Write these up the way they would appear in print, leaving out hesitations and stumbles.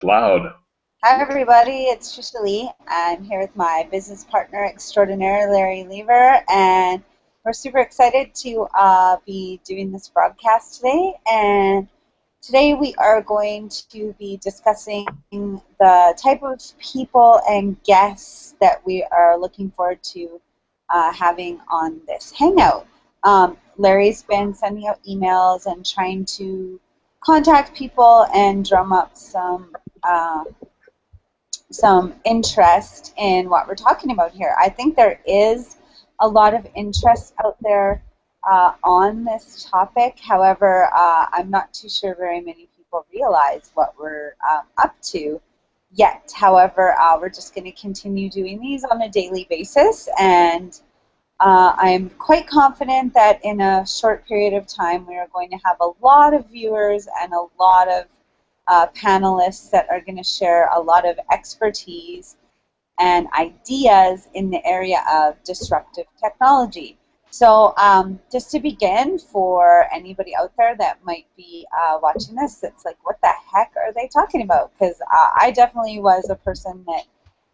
Loud. Hi, everybody. It's Trisha Lee. I'm here with my business partner extraordinaire, Larry Lever, and we're super excited to be doing this broadcast today. And today we are going to be discussing the type of people and guests that we are looking forward to having on this hangout. Larry's been sending out emails and trying to contact people and drum up some interest in what we're talking about here. I think there is a lot of interest out there on this topic. However, I'm not too sure very many people realize what we're up to yet. However, we're just going to continue doing these on a daily basis, and I'm quite confident that in a short period of time we are going to have a lot of viewers and a lot of panelists that are going to share a lot of expertise and ideas in the area of disruptive technology. So just to begin, for anybody out there that might be watching this, it's like, what the heck are they talking about? Because I definitely was a person that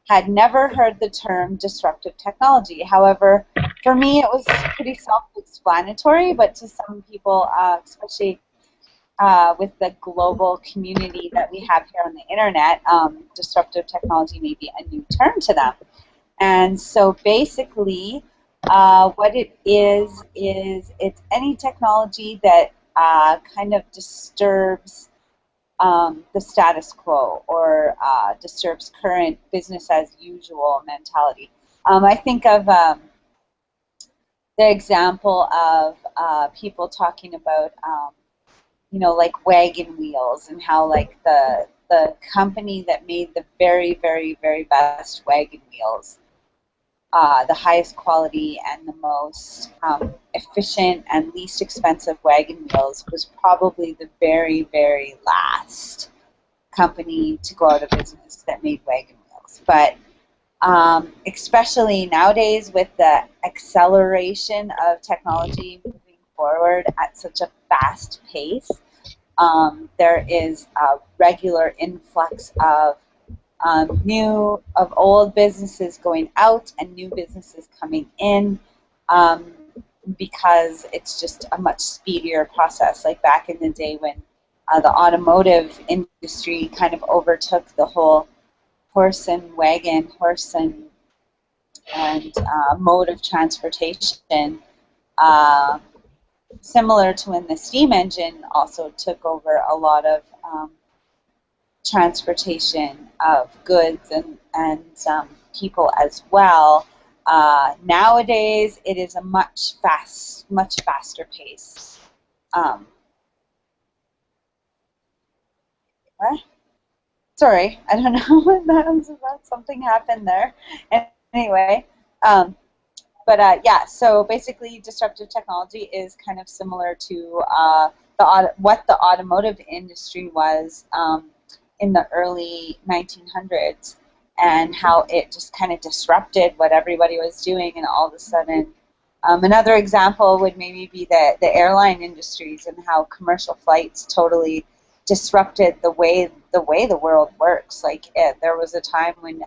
had never heard the term disruptive technology. However, for me, it was pretty self-explanatory, but to some people, especially with the global community that we have here on the internet, disruptive technology may be a new term to them. And so basically, what it is it's any technology that kind of disturbs the status quo or disturbs current business as usual mentality. I think of the example of people talking about like wagon wheels, and how like the company that made the very, very, very best wagon wheels, the highest quality and the most efficient and least expensive wagon wheels, was probably the very, very last company to go out of business that made wagon wheels. But especially nowadays with the acceleration of technology moving forward at such a fast pace, there is a regular influx of old businesses going out and new businesses coming in, um, because it's just a much speedier process. Like back in the day when the automotive industry kind of overtook the whole horse and mode of transportation. Uh, Similar to when the steam engine also took over a lot of transportation of goods and people as well. Nowadays, it is a much faster pace. Um, what? Sorry, I don't know what that was about. Something happened there. Anyway, um, but yeah, so basically, disruptive technology is kind of similar to what the automotive industry was in the early 1900s, and how it just kind of disrupted what everybody was doing, and all of a sudden, another example would maybe be the airline industries, and how commercial flights totally disrupted the way the world works. Like there was a time when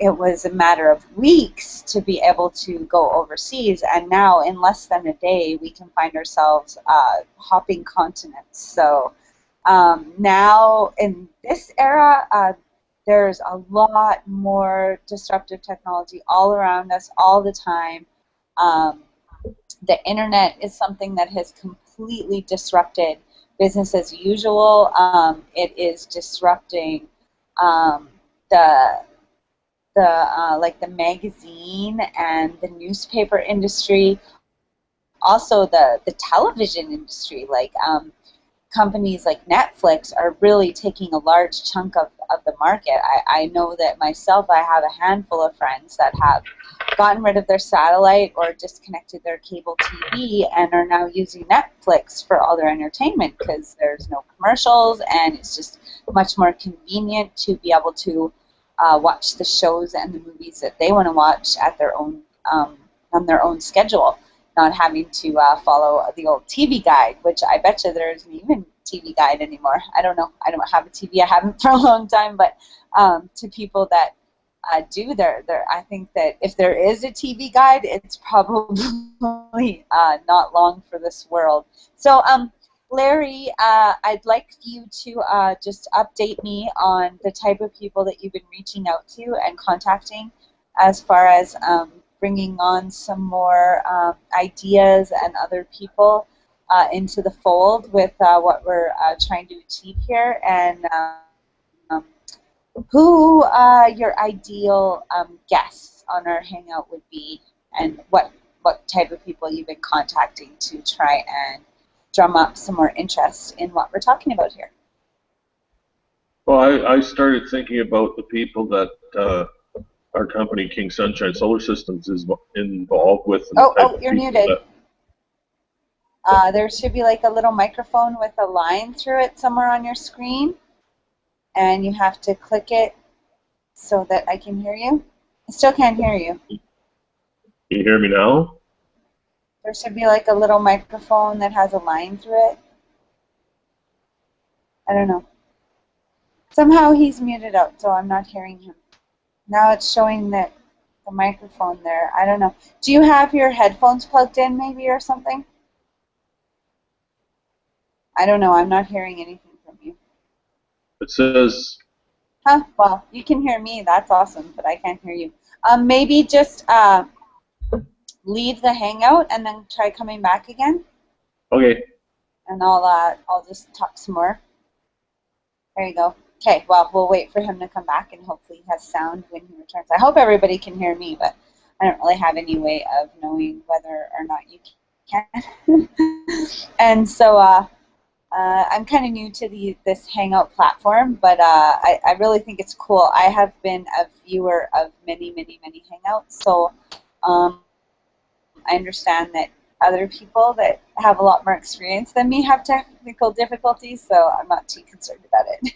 it was a matter of weeks to be able to go overseas, and now in less than a day we can find ourselves hopping continents. So now in this era, there's a lot more disruptive technology all around us all the time. Um, the internet is something that has completely disrupted business as usual. It is disrupting um, the like the magazine and the newspaper industry, also the television industry. Like companies like Netflix are really taking a large chunk of the market. I know that myself, I have a handful of friends that have gotten rid of their satellite or disconnected their cable TV and are now using Netflix for all their entertainment, because there's no commercials and it's just much more convenient to be able to watch the shows and the movies that they want to watch at their own on their own schedule, not having to follow the old TV guide, which I bet you there isn't even TV guide anymore. I don't know. I don't have a TV. I haven't for a long time, but to people that do, I think that if there is a TV guide, it's probably not long for this world. So, Larry, I'd like you to just update me on the type of people that you've been reaching out to and contacting as far as bringing on some more ideas and other people into the fold with what we're trying to achieve here, and who your ideal guests on our hangout would be, and what type of people you've been contacting to try and drum up some more interest in what we're talking about here. Well, I started thinking about the people that our company, King Sunshine Solar Systems, is involved with. Oh, you're muted. There should be like a little microphone with a line through it somewhere on your screen, and you have to click it so that I can hear you. I still can't hear you. Can you hear me now? There should be like a little microphone that has a line through it. I don't know. Somehow he's muted out, so I'm not hearing him. Now it's showing that the microphone there. I don't know. Do you have your headphones plugged in maybe or something? I don't know. I'm not hearing anything from you. It says... Huh? Well, you can hear me. That's awesome, but I can't hear you. Maybe just leave the hangout and then try coming back again. Okay. And I'll just talk some more. There you go. Okay, well, we'll wait for him to come back, and hopefully he has sound when he returns. I hope everybody can hear me, but I don't really have any way of knowing whether or not you can. And so I'm kind of new to this Hangout platform, but I really think it's cool. I have been a viewer of many, many, many Hangouts, so I understand that other people that have a lot more experience than me have technical difficulties, so I'm not too concerned about it.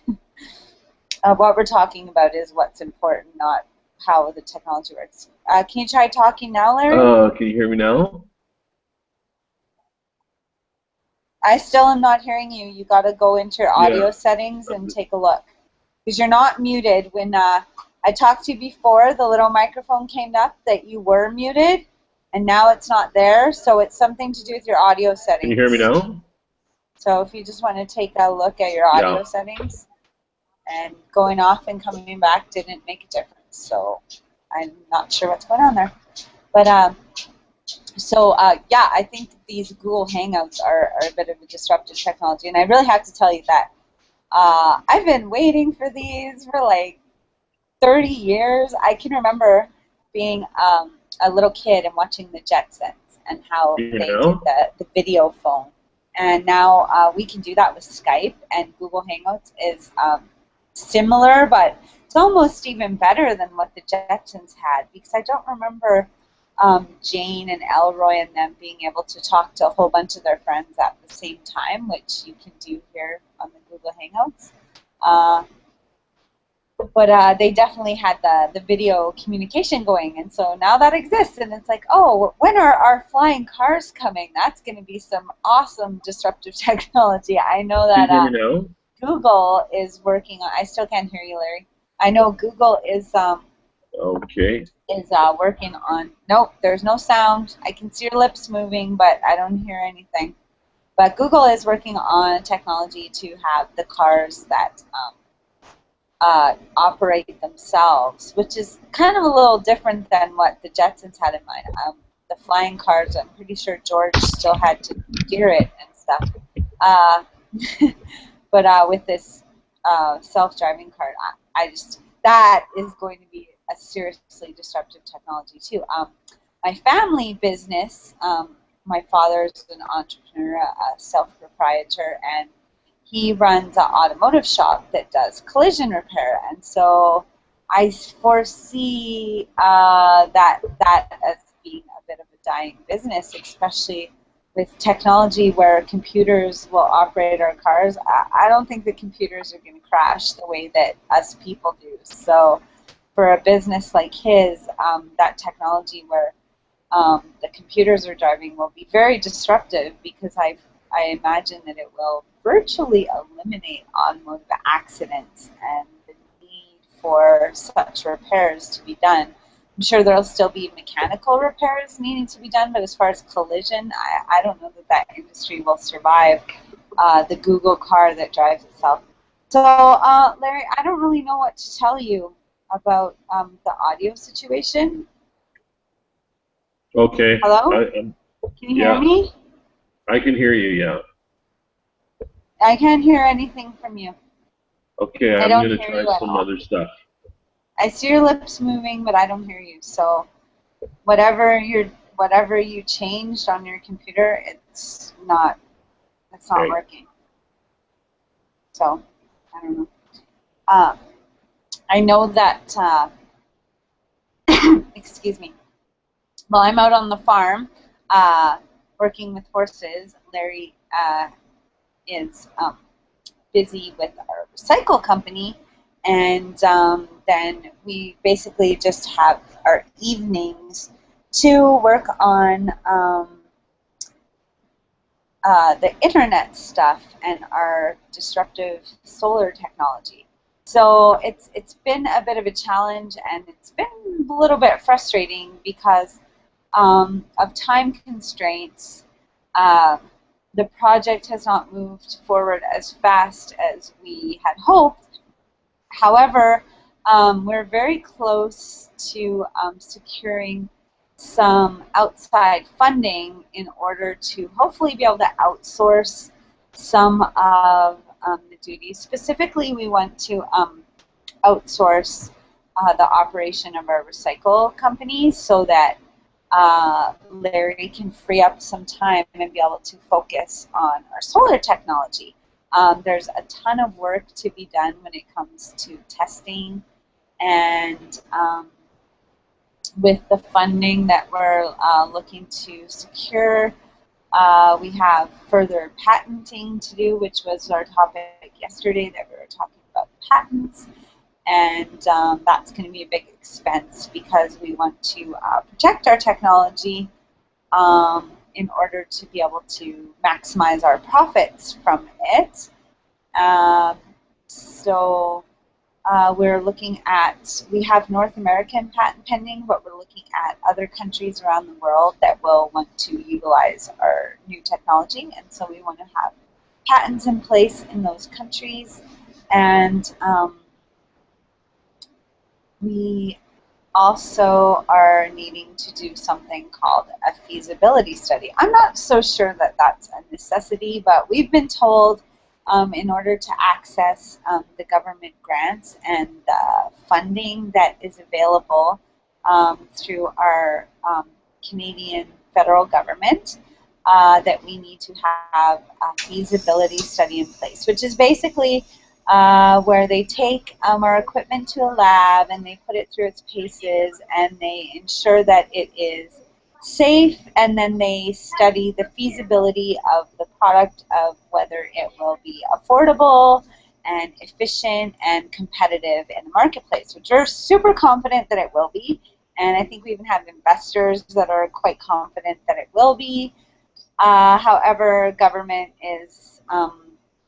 What we're talking about is what's important, not how the technology works. Can you try talking now, Larry? Can you hear me now? I still am not hearing you. You got to go into your audio settings and take a look. Because you're not muted. When I talked to you before, the little microphone came up that you were muted, and now it's not there, so it's something to do with your audio settings. Can you hear me now? So if you just want to take a look at your audio settings, and going off and coming back didn't make a difference, so I'm not sure what's going on there. But yeah, I think these Google Hangouts are a bit of a disruptive technology, and I really have to tell you that I've been waiting for these for like 30 years. I can remember being a little kid and watching the Jetsons and how they did the video phone, and now we can do that with Skype, and Google Hangouts is similar, but it's almost even better than what the Jetsons had, because I don't remember Jane and Elroy and them being able to talk to a whole bunch of their friends at the same time, which you can do here on the Google Hangouts. But they definitely had the video communication going, and so now that exists, and it's like, oh, when are our flying cars coming? That's going to be some awesome disruptive technology. I know that Google is working on. I still can't hear you, Larry. I know Google is working on. Nope, there's no sound. I can see your lips moving, but I don't hear anything. But Google is working on technology to have the cars that operate themselves, which is kind of a little different than what the Jetsons had in mind. The flying cars, I'm pretty sure George still had to steer it and stuff. But with this self-driving car, that is going to be a seriously disruptive technology too. My family business, my father's an entrepreneur, a self-proprietor, and he runs an automotive shop that does collision repair, and so I foresee that as being a bit of a dying business, especially with technology where computers will operate our cars. I don't think the computers are going to crash the way that us people do. So for a business like his, that technology where the computers are driving will be very disruptive, because I imagine that it will virtually eliminate automotive accidents and the need for such repairs to be done. I'm sure there'll still be mechanical repairs needing to be done, but as far as collision, I don't know that that industry will survive the Google car that drives itself. So, Larry, I don't really know what to tell you about the audio situation. Okay. Hello? Can you hear me? I can hear you, yeah. I can't hear anything from you. Okay, I'm going to try some other stuff. I see your lips moving, but I don't hear you. So whatever you changed on your computer, it's not working. So I don't know. I know that. Excuse me. While I'm out on the farm working with horses, Larry is busy with our recycle company, and then we basically just have our evenings to work on the internet stuff and our disruptive solar technology. So it's been a bit of a challenge, and it's been a little bit frustrating because of time constraints. The project has not moved forward as fast as we had hoped. However, we're very close to securing some outside funding in order to hopefully be able to outsource some of the duties. Specifically, we want to outsource the operation of our recycle company so that Larry can free up some time and be able to focus on our solar technology. There's a ton of work to be done when it comes to testing, and with the funding that we're looking to secure, we have further patenting to do, which was our topic yesterday that we were talking about patents. And that's going to be a big expense because we want to protect our technology in order to be able to maximize our profits from it. So we're looking at, we have North American patent pending, but we're looking at other countries around the world that will want to utilize our new technology. And so we want to have patents in place in those countries. And we also are needing to do something called a feasibility study. I'm not so sure that that's a necessity, but we've been told in order to access the government grants and the funding that is available through our Canadian federal government, that we need to have a feasibility study in place, which is basically where they take our equipment to a lab and they put it through its paces and they ensure that it is safe, and then they study the feasibility of the product, of whether it will be affordable and efficient and competitive in the marketplace, which we're super confident that it will be. And I think we even have investors that are quite confident that it will be. However, government is,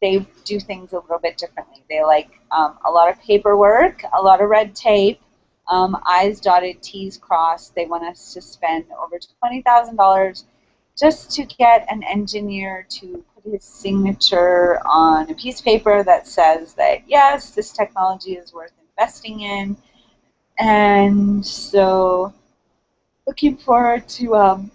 they do things a little bit differently. They like a lot of paperwork, a lot of red tape, I's dotted, T's crossed. They want us to spend over $20,000 just to get an engineer to put his signature on a piece of paper that says that, yes, this technology is worth investing in. And so looking forward to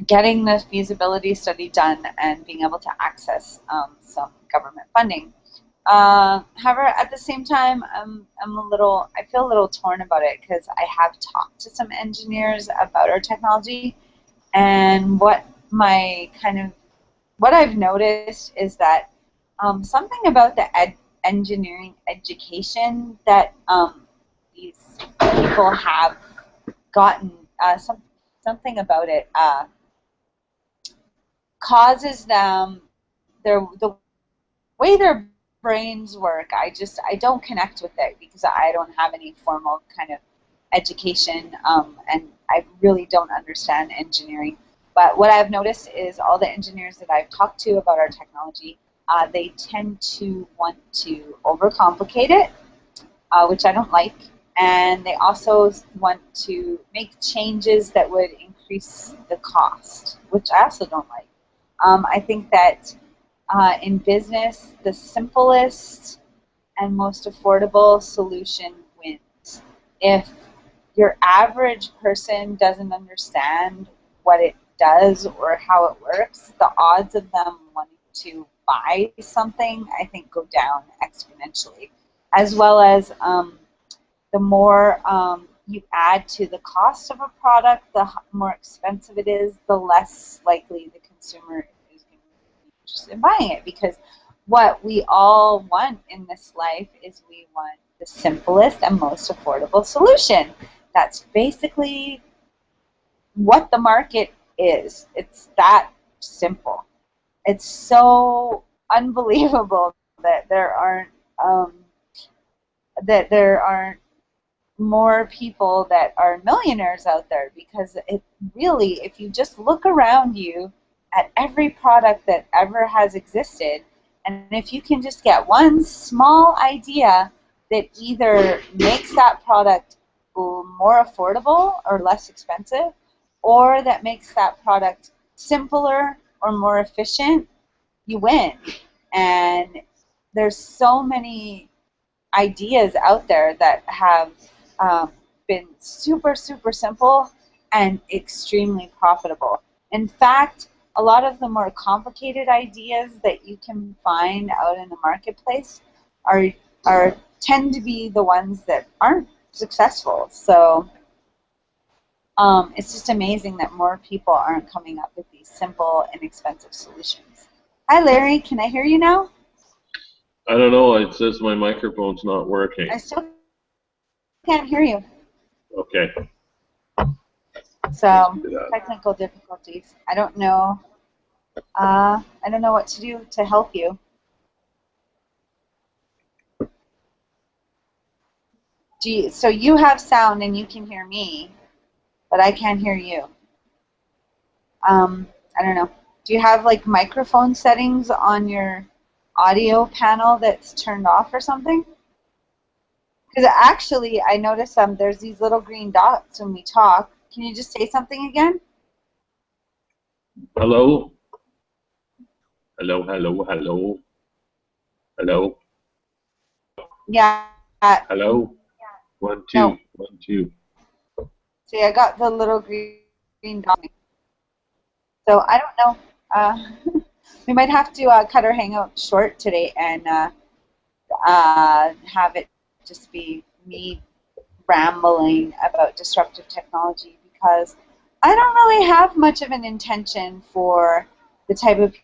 getting the feasibility study done and being able to access some government funding. However, at the same time, I feel a little torn about it because I have talked to some engineers about our technology, and what I've noticed is that something about the engineering education that these people have gotten, something about it causes them, the way their brains work, I don't connect with it because I don't have any formal kind of education, and I really don't understand engineering. But what I've noticed is all the engineers that I've talked to about our technology, they tend to want to overcomplicate it, which I don't like. And they also want to make changes that would increase the cost, which I also don't like. I think that in business, the simplest and most affordable solution wins. If your average person doesn't understand what it does or how it works, the odds of them wanting to buy something, I think, go down exponentially. As well as the more you add to the cost of a product, the more expensive it is, the less likely the consumer is going to be interested in buying it. Because what we all want in this life is we want the simplest and most affordable solution. That's basically what the market is. It's that simple. It's so unbelievable that there aren't more people that are millionaires out there, because it really, if you just look around you at every product that ever has existed, and if you can just get one small idea that either makes that product more affordable or less expensive, or that makes that product simpler or more efficient, you win. And there's so many ideas out there that have been super, super simple and extremely profitable. In fact, a lot of the more complicated ideas that you can find out in the marketplace are tend to be the ones that aren't successful. So it's just amazing that more people aren't coming up with these simple, inexpensive solutions. Hi, Larry. Can I hear you now? I don't know. It says my microphone's not working. I still can't hear you. Okay. So technical difficulties. I don't know. I don't know what to do to help you. So you have sound and you can hear me, but I can't hear you. I don't know. Do you have like microphone settings on your audio panel that's turned off or something? Because actually, I noticed there's these little green dots when we talk. Can you just say something again? Hello? Hello, hello, hello. Hello? Yeah. Hello? 1, 2, No. 1, 2. See, I got the little green dot. So I don't know. We might have to cut our hangout short today and have it just be me rambling about disruptive technology, because I don't really have much of an intention for the type of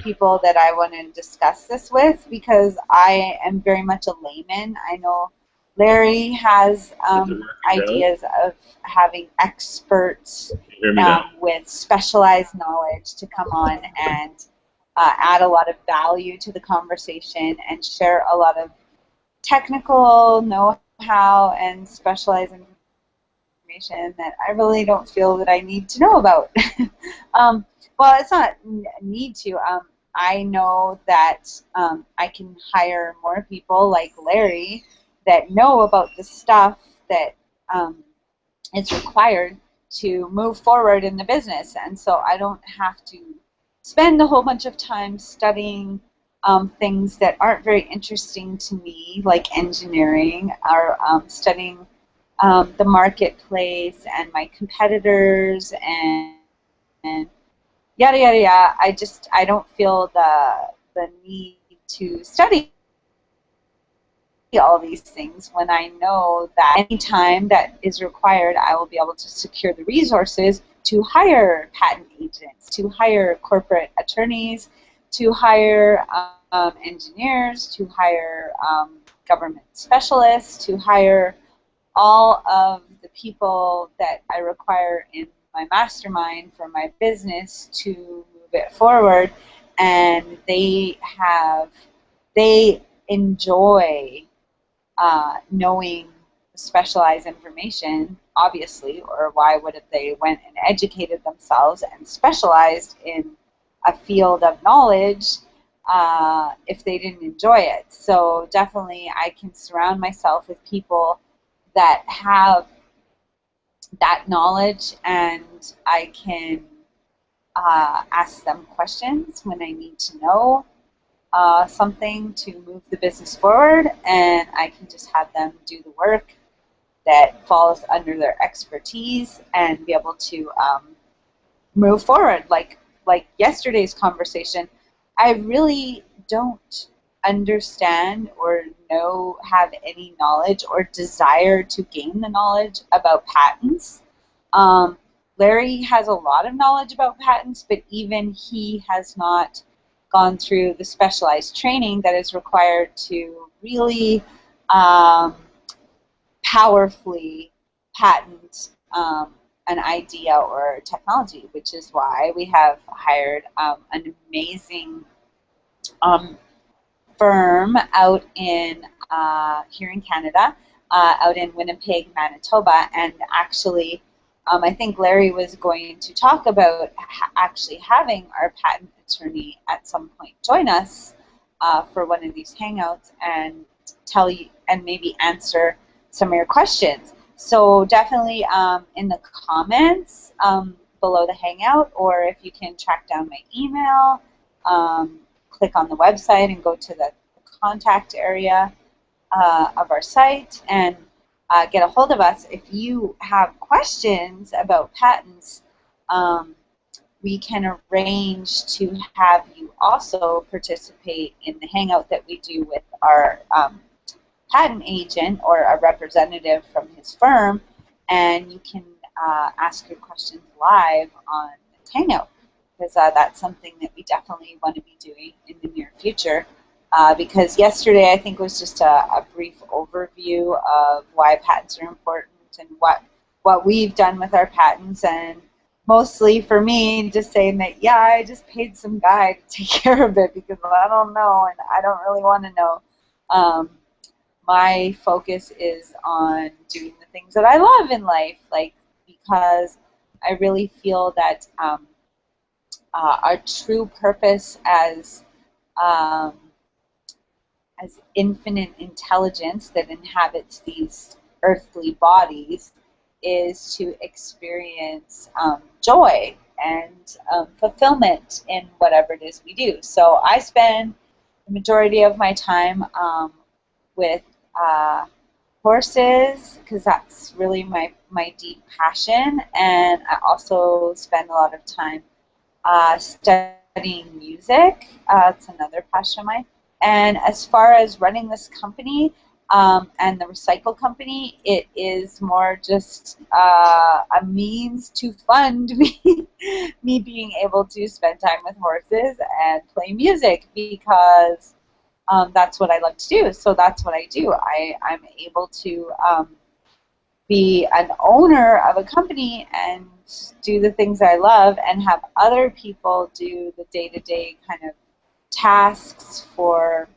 people that I want to discuss this with, because I am very much a layman. I know Larry has ideas of having experts with specialized knowledge to come on and add a lot of value to the conversation and share a lot of technical know-how and specialized information that I really don't feel that I need to know about. Well, it's not need to. I know that I can hire more people like Larry that know about the stuff that is required to move forward in the business. And so I don't have to spend a whole bunch of time studying things that aren't very interesting to me, like engineering, or studying the marketplace and my competitors and yada, yada, yada. I don't feel the need to study all these things when I know that any time that is required, I will be able to secure the resources to hire patent agents, to hire corporate attorneys, to hire engineers, to hire government specialists, to hire all of the people that I require in my mastermind for my business to move it forward. And they enjoy knowing the specialized information, obviously, or why would they went and educated themselves and specialized in a field of knowledge if they didn't enjoy it? So definitely I can surround myself with people that have that knowledge, and I can ask them questions when I need to know something to move the business forward, and I can just have them do the work that falls under their expertise and be able to move forward. Like yesterday's conversation, I really don't understand or have any knowledge or desire to gain the knowledge about patents. Larry has a lot of knowledge about patents, but even he has not gone through the specialized training that is required to really powerfully patent an idea or technology, which is why we have hired an amazing firm out in here in Canada, out in Winnipeg, Manitoba, and actually I think Larry was going to talk about actually having our patent attorney at some point join us for one of these hangouts and tell you and maybe answer some of your questions. So definitely in the comments below the hangout, or if you can track down my email, click on the website and go to the contact area of our site and get a hold of us. If you have questions about patents, we can arrange to have you also participate in the hangout that we do with our patent agent or a representative from his firm, and you can ask your questions live on this hangout, because that's something that we definitely want to be doing in the near future. Because yesterday I think was just a brief overview of why patents are important and what we've done with our patents, and mostly for me just saying that, yeah, I just paid some guy to take care of it because I don't know and I don't really want to know. My focus is on doing the things that I love in life, because I really feel that our true purpose as infinite intelligence that inhabits these earthly bodies is to experience joy and fulfillment in whatever it is we do. So I spend the majority of my time with horses, because that's really my deep passion, and I also spend a lot of time studying music. It's another passion of mine. And as far as running this company and the recycle company, it is more just a means to fund me being able to spend time with horses and play music, because that's what I love to do. So that's what I do. I'm able to be an owner of a company and do the things I love and have other people do the day-to-day kind of tasks for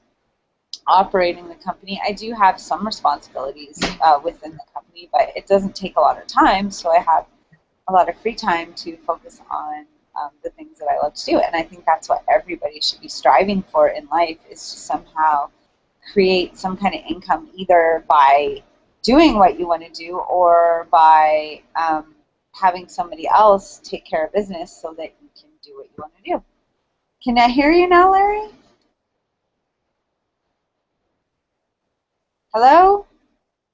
operating the company. I do have some responsibilities within the company, but it doesn't take a lot of time, so I have a lot of free time to focus on the things that I love to do. And I think that's what everybody should be striving for in life, is to somehow create some kind of income, either by doing what you want to do or by having somebody else take care of business so that you can do what you want to do. Can I hear you now, Larry? Hello?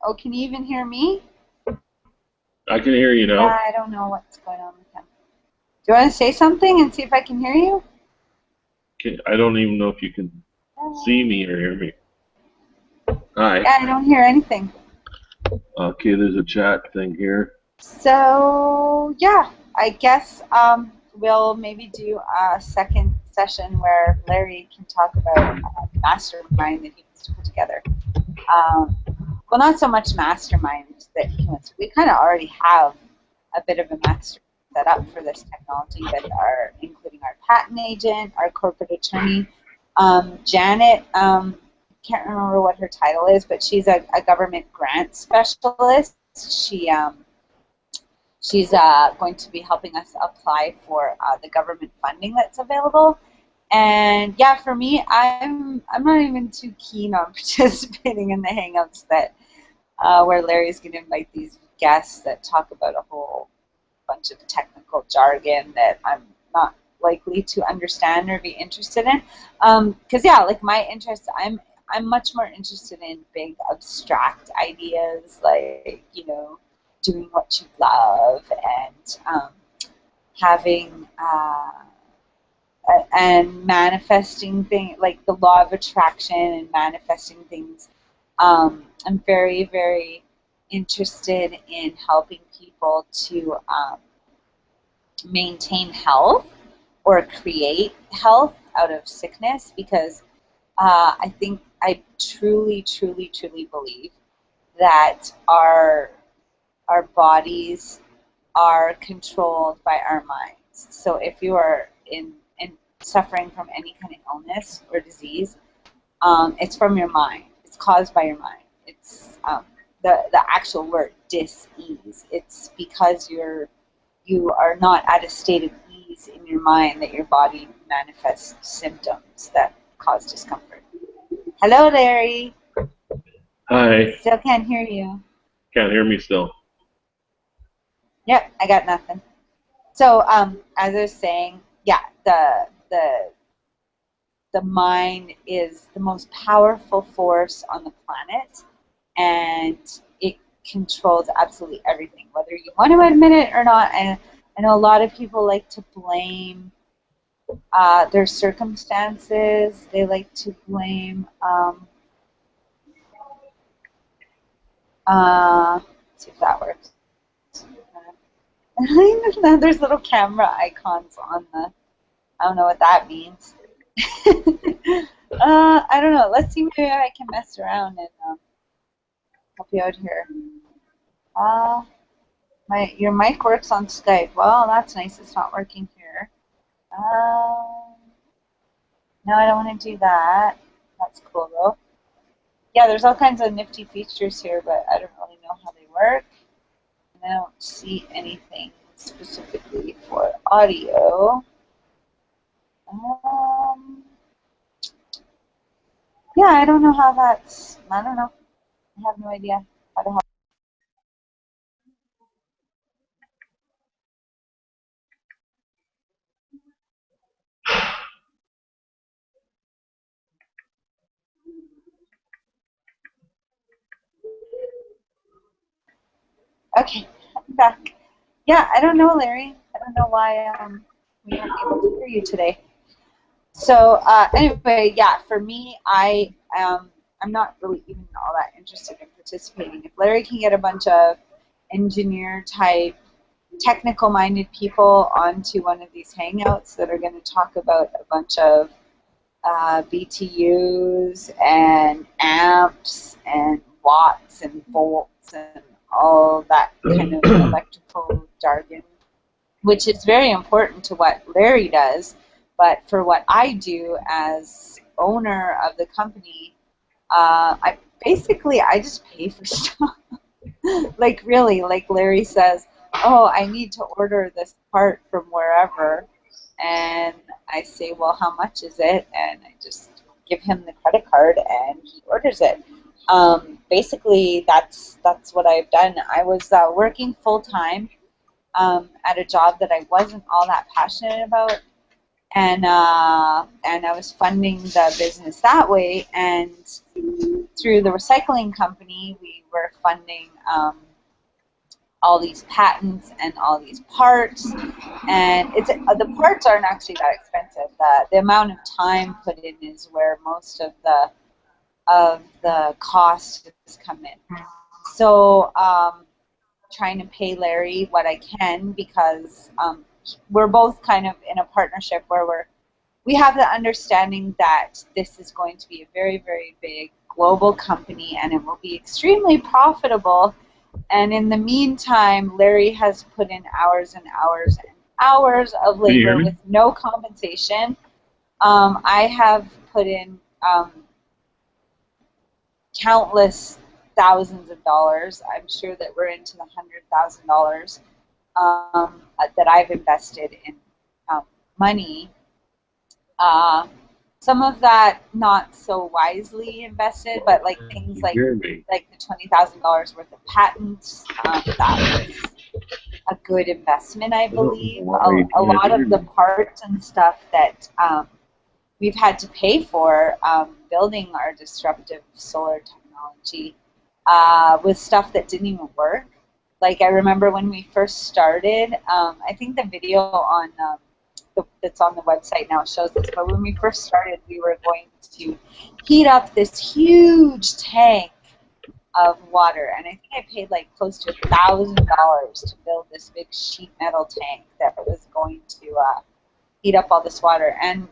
Oh, can you even hear me? I can hear you now. Yeah, I don't know what's going on with him. Do you want to say something and see if I can hear you? I don't even know if you can see me or hear me. Hi. Yeah, I don't hear anything. Okay, there's a chat thing here. So, yeah, I guess we'll maybe do a second session where Larry can talk about the mastermind that he wants to put together. Well, not so much mastermind that he wants. We kind of already have a bit of a mastermind set up for this technology, with including our patent agent, our corporate attorney, Janet can't remember what her title is, but she's a government grant specialist. She's going to be helping us apply for the government funding that's available. And yeah, for me, I'm not even too keen on participating in the hangouts that where Larry's going to invite these guests that talk about a whole bunch of technical jargon that I'm not likely to understand or be interested in. Because yeah, like my interests, I'm much more interested in big abstract ideas, like, you know, doing what you love and having and manifesting things, like the law of attraction and manifesting things. I'm very, very interested in helping people to maintain health or create health out of sickness, because I think I truly, truly, truly believe that our bodies are controlled by our minds. So if you are in suffering from any kind of illness or disease, it's from your mind. It's caused by your mind. It's the actual word dis-ease. It's because you are not at a state of ease in your mind that your body manifests symptoms that cause discomfort. Hello, Larry. Hi. Still can't hear you. Can't hear me still. Yep, I got nothing. So, as I was saying, yeah, the mind is the most powerful force on the planet, and it controls absolutely everything, whether you want to admit it or not. And I know a lot of people like to blame their circumstances. They like to blame let's see if that works. There's little camera icons on the, I don't know what that means. I don't know. Let's see, maybe I can mess around and help you out here. Your mic works on Skype. Well, that's nice. It's not working here. No, I don't want to do that. That's cool though. Yeah, there's all kinds of nifty features here, but I don't really know how they work. And I don't see anything specifically for audio. Yeah, I don't know how that's, I don't know. I have no idea how to help. Okay, I'm back. Yeah, I don't know, Larry. I don't know why we weren't able to hear you today. So anyway, yeah, for me, I'm not really even all that interested in participating. If Larry can get a bunch of engineer-type, technical-minded people onto one of these hangouts that are going to talk about a bunch of BTUs and amps and watts and volts and all that kind of electrical jargon, which is very important to what Larry does, but for what I do as owner of the company, I just pay for stuff. Like really, like Larry says, oh, I need to order this part from wherever, and I say, well, how much is it? And I just give him the credit card, and he orders it. Basically, that's what I've done. I was working full-time at a job that I wasn't all that passionate about, and I was funding the business that way, and through the recycling company, we were funding all these patents and all these parts, and the parts aren't actually that expensive. The amount of time put in is where most of the cost has come in. So trying to pay Larry what I can, because we're both kind of in a partnership where we have the understanding that this is going to be a very, very big global company, and it will be extremely profitable. And in the meantime, Larry has put in hours and hours and hours of labor with no compensation. I have put in countless thousands of dollars. I'm sure that we're into the $100,000 that I've invested in money. Some of that not so wisely invested, but like things like the $20,000 worth of patents. That was a good investment, I believe. A lot of the parts and stuff that we've had to pay for building our disruptive solar technology with stuff that didn't even work. Like I remember when we first started, I think the video on that's on the website now shows this, but when we first started, we were going to heat up this huge tank of water, and I think I paid like close to $1,000 to build this big sheet metal tank that was going to heat up all this water, and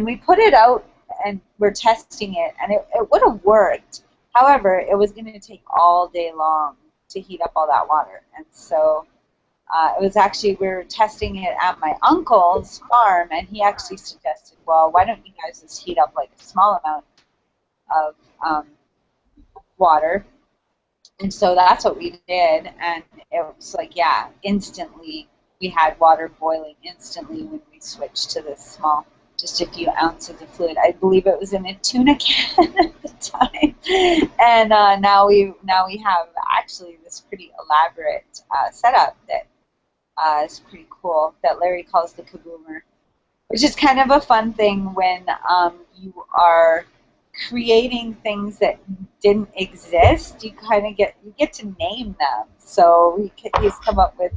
we put it out and we're testing it, and it would have worked. However, it was going to take all day long to heat up all that water, and so it was actually, we were testing it at my uncle's farm, and he actually suggested, well, why don't you guys just heat up like a small amount of water? And so that's what we did, and it was like, yeah, instantly we had water boiling instantly when we switched to this small, just a few ounces of fluid. I believe it was in a tuna can at the time, and now we have actually this pretty elaborate setup that is pretty cool, that Larry calls the kaboomer, which is kind of a fun thing when you are creating things that didn't exist. You kind of get to name them. So he's come up with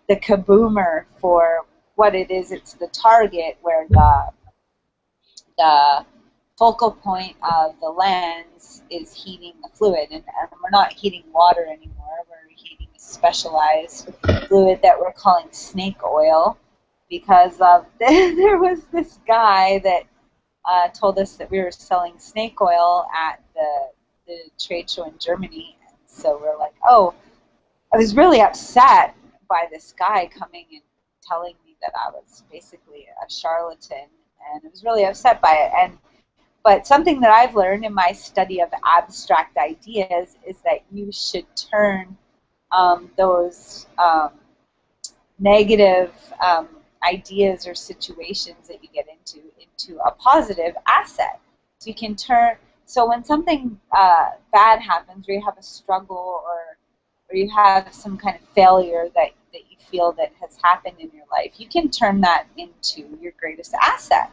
the kaboomer for what it is. It's the target where the focal point of the lens is heating the fluid, and we're not heating water anymore. We're heating a specialized fluid that we're calling snake oil, because there was this guy that told us that we were selling snake oil at the trade show in Germany. And so we're like, oh, I was really upset by this guy coming and telling me that I was basically a charlatan, and I was really upset by it. But something that I've learned in my study of abstract ideas is that you should turn those negative ideas or situations that you get into a positive asset. So you can turn, so when something bad happens, or you have a struggle, or you have some kind of failure that you feel that has happened in your life, you can turn that into your greatest asset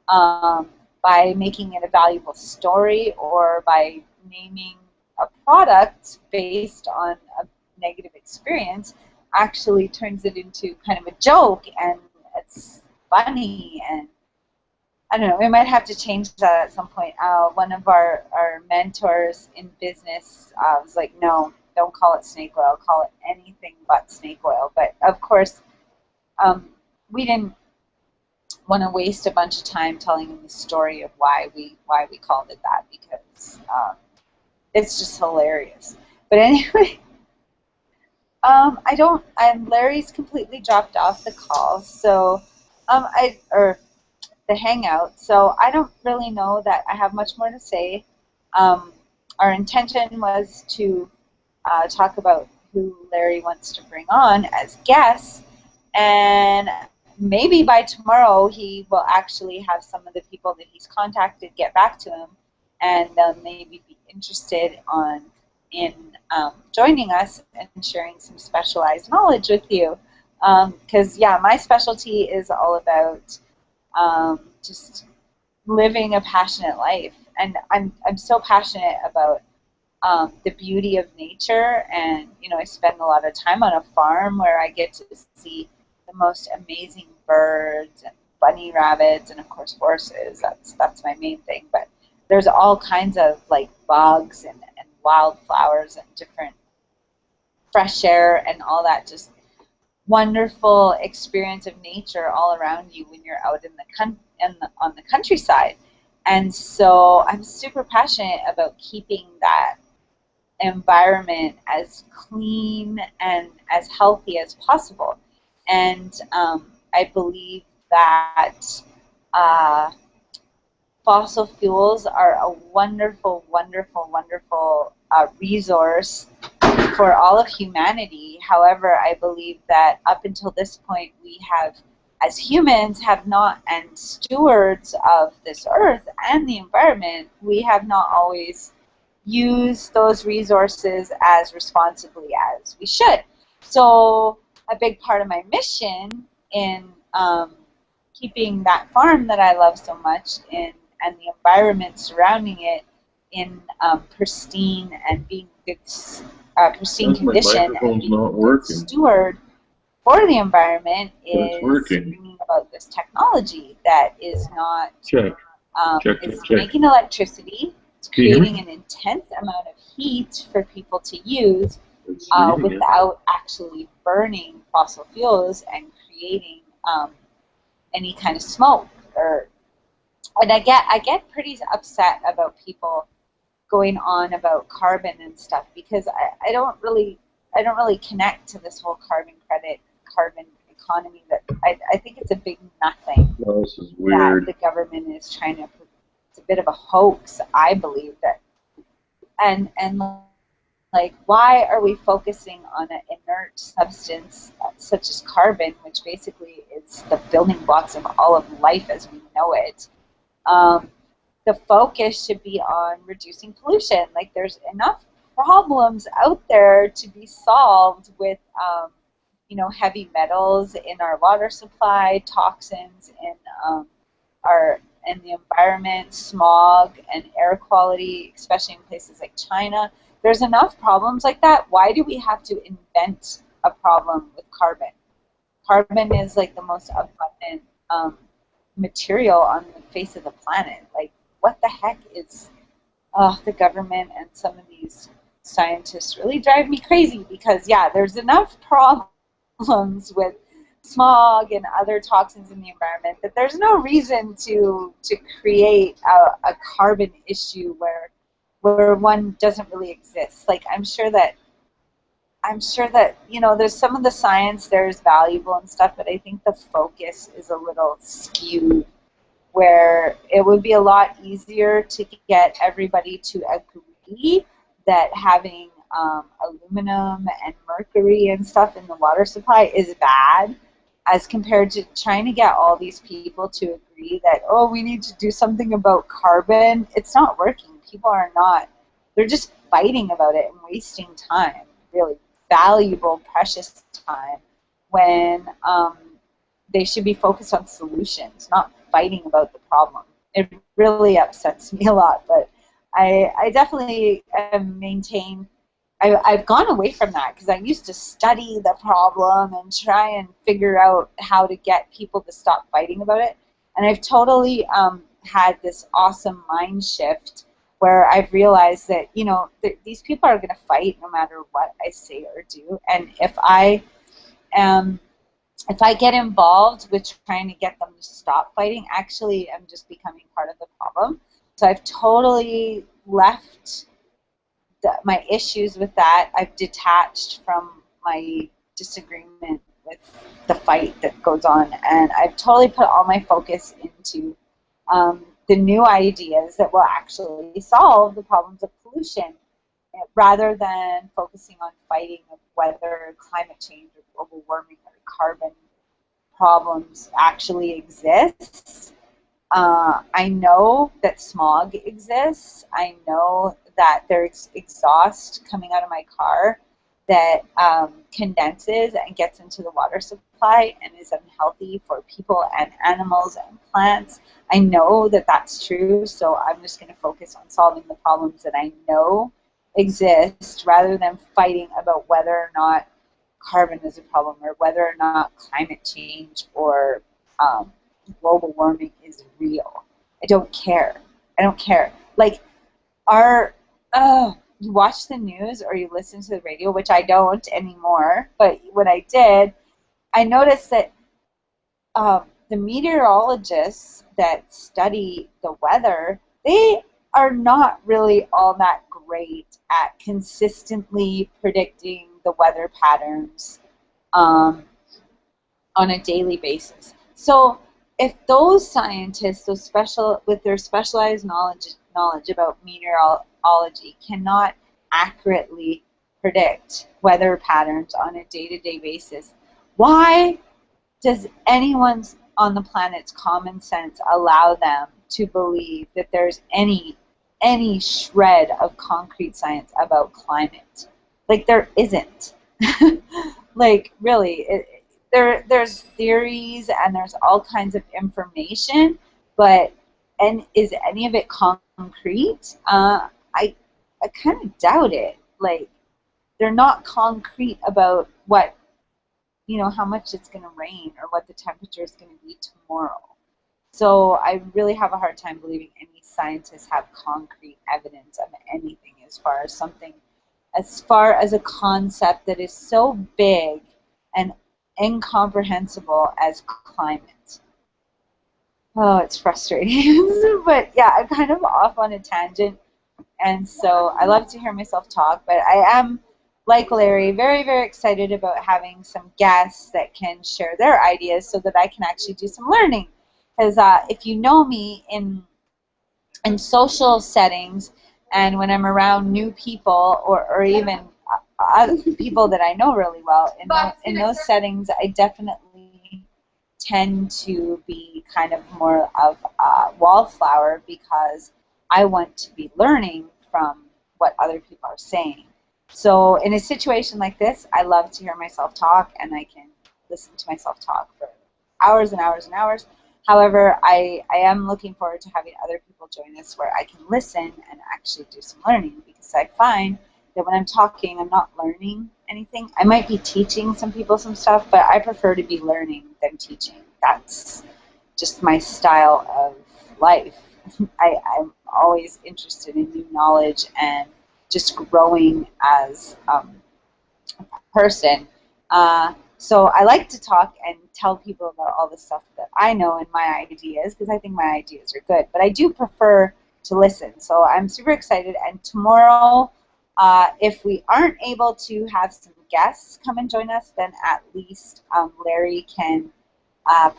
by making it a valuable story, or by naming a product based on a negative experience. Actually turns it into kind of a joke, and it's funny, and I don't know, we might have to change that at some point. One of our mentors in business was like, no, don't call it snake oil, call it anything but snake oil. But of course, we didn't want to waste a bunch of time telling them the story of why we called it that, because it's just hilarious. But anyway, Larry's completely dropped off the call, so or the hangout. So I don't really know that I have much more to say. Our intention was to talk about who Larry wants to bring on as guests, and maybe by tomorrow he will actually have some of the people that he's contacted get back to him, and they'll maybe be interested in joining us and sharing some specialized knowledge with you. Because yeah, my specialty is all about just living a passionate life, and I'm so passionate about the beauty of nature, and I spend a lot of time on a farm where I get to see the most amazing birds and bunny rabbits, and of course horses. That's my main thing. But there's all kinds of like bugs and wildflowers and different fresh air and all that, just wonderful experience of nature all around you when you're out on the countryside. And so I'm super passionate about keeping that environment as clean and as healthy as possible. And I believe that fossil fuels are a wonderful, wonderful, wonderful resource for all of humanity. However, I believe that up until this point, we have, as humans, have not, and stewards of this earth and the environment, we have not always used those resources as responsibly as we should. So a big part of my mission in keeping that farm that I love so much in, and the environment surrounding it in pristine and being good, pristine My condition and microphone's being a not good working. steward for the environment But it's is working. bringing about this technology that is not Check. is Check. making electricity. It's Can you hear creating an intense amount of heat for people to use It's reading it. without actually burning fossil fuels and creating any kind of smoke. And I get pretty upset about people going on about carbon and stuff, because I don't really connect to this whole carbon credit, carbon economy. That I think it's a big nothing. Oh, this is weird. That the government is trying to. It's a bit of a hoax, I believe that. And like, why are we focusing on an inert substance such as carbon, which basically is the building blocks of all of life as we know it? The focus should be on reducing pollution. Like, there's enough problems out there to be solved with, heavy metals in our water supply, toxins in the environment, smog and air quality, especially in places like China. There's enough problems like that. Why do we have to invent a problem with carbon? Carbon is like the most abundant material on the face of the planet. Like, what the heck is the government and some of these scientists really drive me crazy, because yeah, there's enough problems with smog and other toxins in the environment that there's no reason to create a carbon issue where one doesn't really exist. Like, I'm sure that there's some of the science there is valuable and stuff, but I think the focus is a little skewed, where it would be a lot easier to get everybody to agree that having aluminum and mercury and stuff in the water supply is bad, as compared to trying to get all these people to agree that, oh, we need to do something about carbon. It's not working. People are not. They're just fighting about it and wasting time, really valuable, precious time, when they should be focused on solutions, not fighting about the problem. It really upsets me a lot, but I definitely maintain. I've gone away from that, because I used to study the problem and try and figure out how to get people to stop fighting about it. And I've totally had this awesome mind shift where I've realized that, these people are going to fight no matter what I say or do. And if I get involved with trying to get them to stop fighting, actually I'm just becoming part of the problem. So I've totally left my issues with that. I've detached from my disagreement with the fight that goes on, and I've totally put all my focus into the new ideas that will actually solve the problems of pollution, rather than focusing on fighting of whether climate change or global warming or carbon problems actually exist. I know that smog exists. I know that there's exhaust coming out of my car that condenses and gets into the water supply and is unhealthy for people and animals and plants. I know that that's true, so I'm just going to focus on solving the problems that I know exist, rather than fighting about whether or not carbon is a problem, or whether or not climate change or global warming is real. I don't care. Like, you watch the news or you listen to the radio, which I don't anymore, but when I did, I noticed that the meteorologists that study the weather, they are not really all that great at consistently predicting the weather patterns on a daily basis. So if those scientists, those special with their specialized knowledge about meteorology, cannot accurately predict weather patterns on a day-to-day basis, why does anyone on the planet's common sense allow them to believe that there's any shred of concrete science about climate? Like, there isn't. Like, really, there's theories and there's all kinds of information, but is any of it concrete? I kind of doubt it. Like, they're not concrete about what, how much it's going to rain or what the temperature is going to be tomorrow. So I really have a hard time believing any scientists have concrete evidence of anything as far as a concept that is so big and incomprehensible as climate. Oh, it's frustrating. But yeah, I'm kind of off on a tangent, and so I love to hear myself talk, but I am, like Larry, very, very excited about having some guests that can share their ideas so that I can actually do some learning. Because if you know me in social settings, and when I'm around new people or even people that I know really well, in those settings, I definitely tend to be kind of more of a wallflower because I want to be learning from what other people are saying. So in a situation like this, I love to hear myself talk, and I can listen to myself talk for hours and hours and hours. However, I am looking forward to having other people join us where I can listen and actually do some learning, because I find that when I'm talking, I'm not learning anything. I might be teaching some people some stuff, but I prefer to be learning than teaching. That's just my style of life. I'm always interested in new knowledge and just growing as a person. So I like to talk and tell people about all the stuff that I know and my ideas, because I think my ideas are good. But I do prefer to listen. So I'm super excited. And tomorrow, if we aren't able to have some guests come and join us, then at least Larry can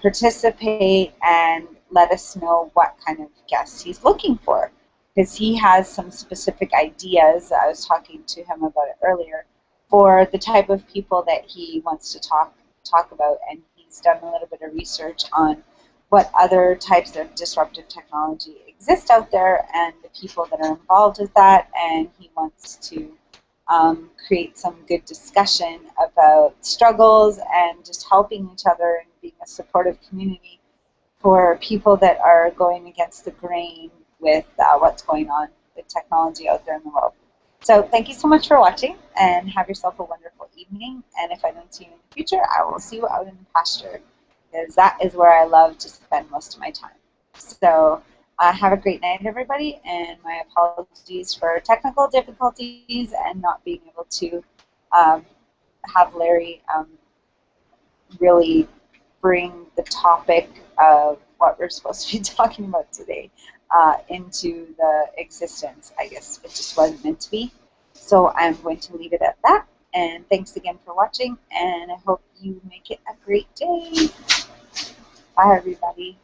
participate and let us know what kind of guests he's looking for, because he has some specific ideas. I was talking to him about it earlier, for the type of people that he wants to talk about, and he's done a little bit of research on what other types of disruptive technology exist out there and the people that are involved with that, and he wants to create some good discussion about struggles and just helping each other and being a supportive community for people that are going against the grain with what's going on with technology out there in the world. So thank you so much for watching, and have yourself a wonderful evening. And if I don't see you in the future, I will see you out in the pasture, because that is where I love to spend most of my time. So have a great night, everybody, and my apologies for technical difficulties and not being able to have Larry really bring the topic of what we're supposed to be talking about today into the existence. I guess it just wasn't meant to be. So I'm going to leave it at that. And thanks again for watching, and I hope you make it a great day. Bye, everybody.